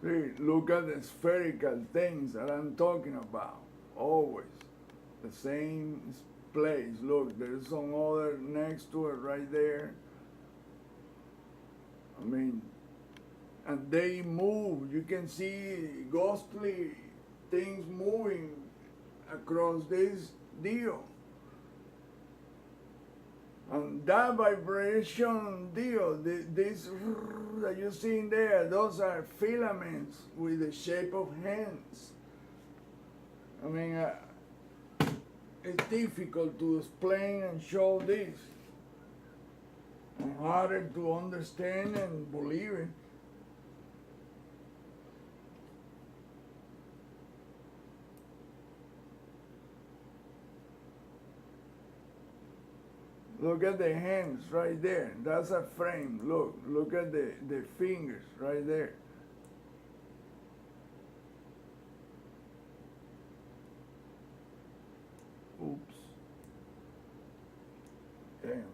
See, look at the spherical things that I'm talking about. Always the same place. Look, there's some other next to it right there. I mean, and they move. You can see ghostly things moving across this deal. And that vibration deal, this that you see in there, those are filaments with the shape of hands. I mean, it's difficult to explain and show this. And harder to understand and believe it. Look at the hands right there. That's a frame. Look at the fingers right there. Oops. Damn.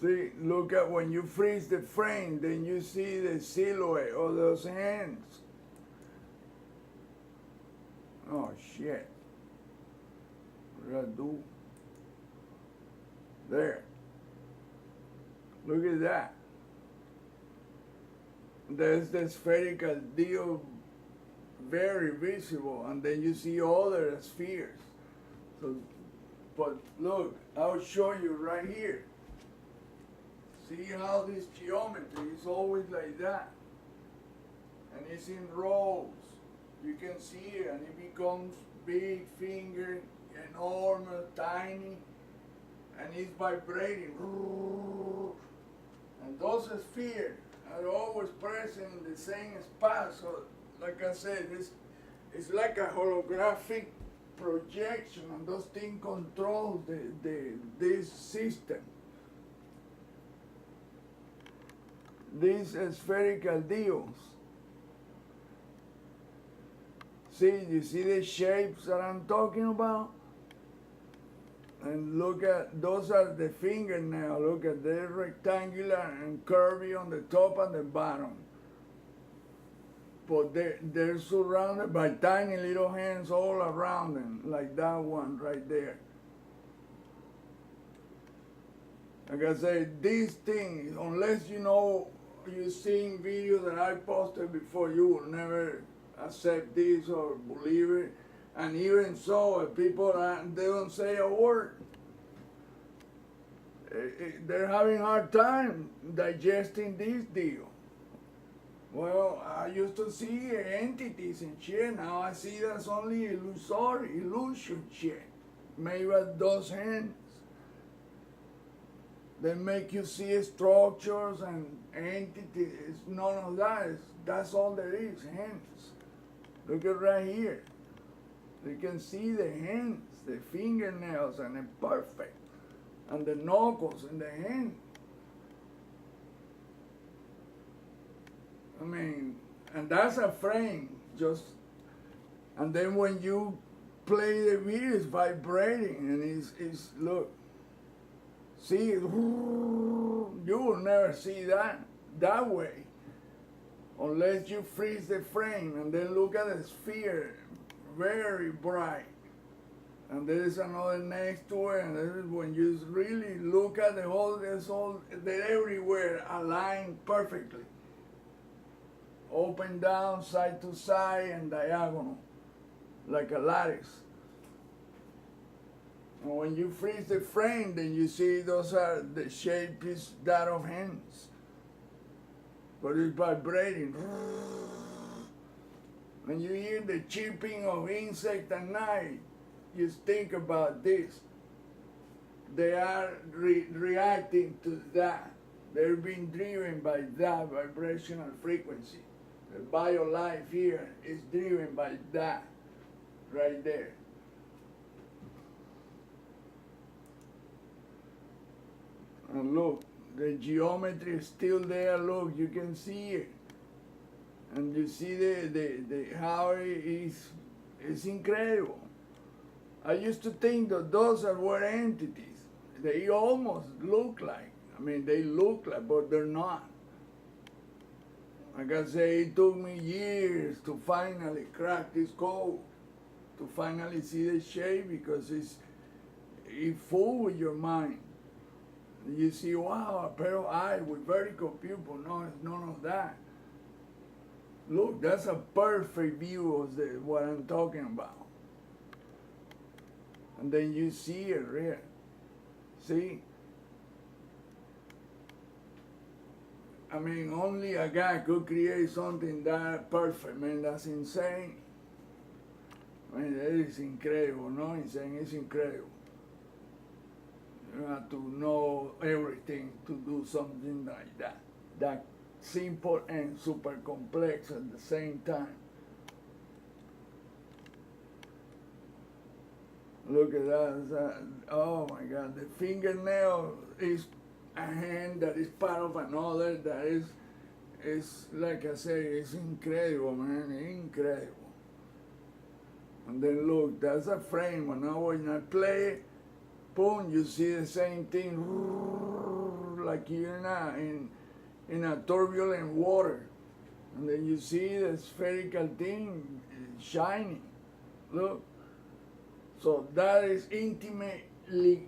See, look at when you freeze the frame, then you see the silhouette of those hands. Oh shit. What did I do? There. Look at that. There's the spherical deal very visible, and then you see other spheres. So, but look, I'll show you right here. See how this geometry is always like that. And it's in rows. You can see it, and it becomes big finger, enormous, tiny, and it's vibrating. And those spheres are always present in the same spot. So, like I said, it's like a holographic projection, and those things control this system. These spherical deals. See, you see the shapes that I'm talking about? And look at, those are the fingernails. Look at, they're rectangular and curvy on the top and the bottom. But they're surrounded by tiny little hands all around them, like that one right there. Like I said, these things, unless you know, you've seen videos that I posted before, you will never accept this or believe it. And even so, if people they don't say a word. They're having a hard time digesting this deal. Well, I used to see entities and shit. Now I see that's only illusion shit, made with those hands. They make you see structures and entities. None of that. That's all there is, hands. Look at right here. You can see the hands, the fingernails, and they're perfect. And the knuckles in the hand. I mean, and that's a frame, just, and then when you play the video, it's vibrating, and it's look, see, you will never see that way, unless you freeze the frame, and then look at the sphere, very bright, and there is another next to it, and this is when you really look at the whole, they're everywhere, aligned perfectly. Open down, side to side, and diagonal, like a lattice. And when you freeze the frame, then you see those are, the shape is that of hands. But it's vibrating. When you hear the chirping of insect at night, you think about this. They are reacting to that. They're being driven by that vibrational frequency. The bio-life here is driven by that, right there. And look, the geometry is still there, look, you can see it. And you see the how it is, it's incredible. I used to think that those were entities. They almost look like, I mean, they look like, but they're not. Like I say, it took me years to finally crack this code, to finally see the shape, because it fools with your mind. You see, wow, a pair of eyes with vertical pupil. No, it's none of that. Look, that's a perfect view of what I'm talking about. And then you see it here. See? I mean, only a guy could create something that perfect, man. That's insane. I mean, that is incredible, no? Insane, it's incredible. You have to know everything to do something like that. That simple and super complex at the same time. Look at that. Oh my God, the fingernail is a hand that is part of another that is like I say, it's incredible, man, incredible. And then look, that's a frame. And now when I play, boom, you see the same thing, like you're in a turbulent water. And then you see the spherical thing shining. Look. So that is intimately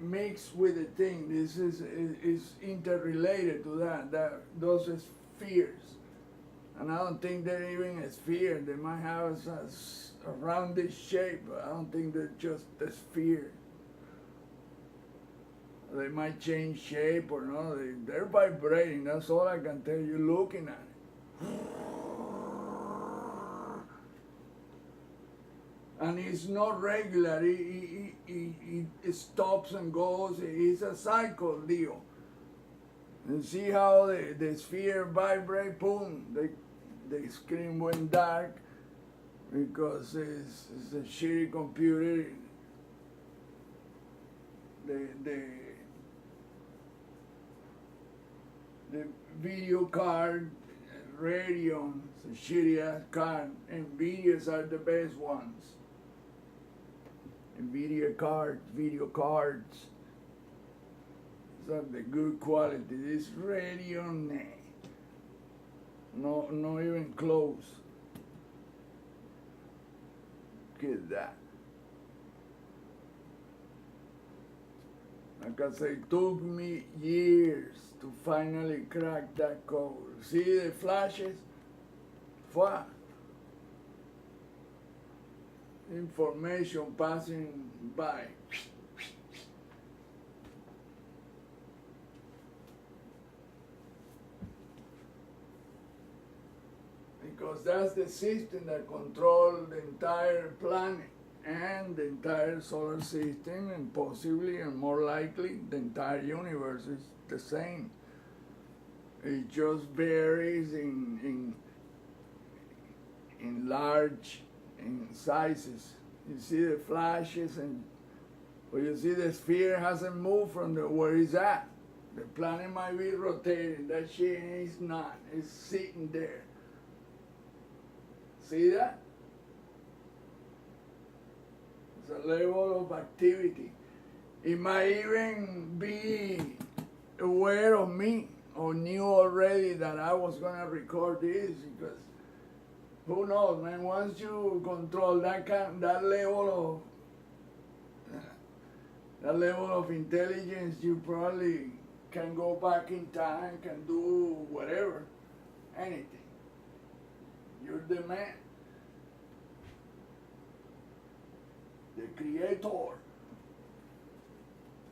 mixed with the thing. This is interrelated to that those spheres. And I don't think they're even a sphere. They might have a rounded shape, but I don't think they're just a sphere. They might change shape or no. They're vibrating. That's all I can tell you looking at it. And it's not regular. It stops and goes. It's a cycle deal. And see how the sphere vibrate, boom, the screen went dark because it's a shitty computer. The video card, Radeon, it's a shitty ass card. NVIDIA's are the best ones. NVIDIA cards, video cards. It's of the good quality. This Radeon, no even close. Look at that. Like I say, it took me years to finally crack that code. See the flashes? What? Information passing by. Because that's the system that controls the entire planet and the entire solar system, and possibly and more likely the entire universe is the same. It just varies in large sizes. You see the flashes, and well, you see the sphere hasn't moved from where it's at. The planet might be rotating. That shit is not. It's sitting there. See that? It's a level of activity. It might even be aware of me or knew already that I was gonna record this, because who knows, man? Once you control that level of intelligence, you probably can go back in time, can do whatever, anything. You're the man, the creator.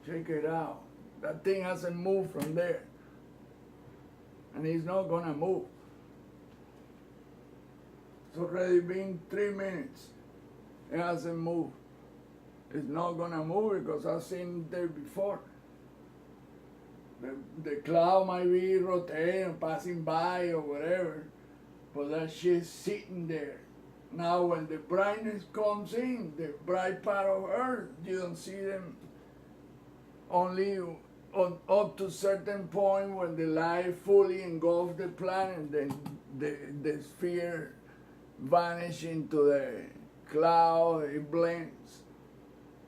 Check it out. That thing hasn't moved from there, and it's not gonna move. It's already been 3 minutes. It hasn't moved. It's not gonna move because I've seen it there before. The cloud might be rotating, passing by or whatever, but that shit's sitting there. Now when the brightness comes in, the bright part of Earth, you don't see them. Only up to certain point when the light fully engulfs the planet, then the sphere vanishes into the cloud, it blends.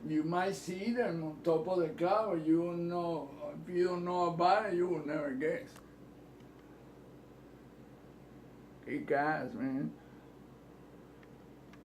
You might see them on top of the cloud, you know, if you don't know about it, you will never guess. Kick ass, man.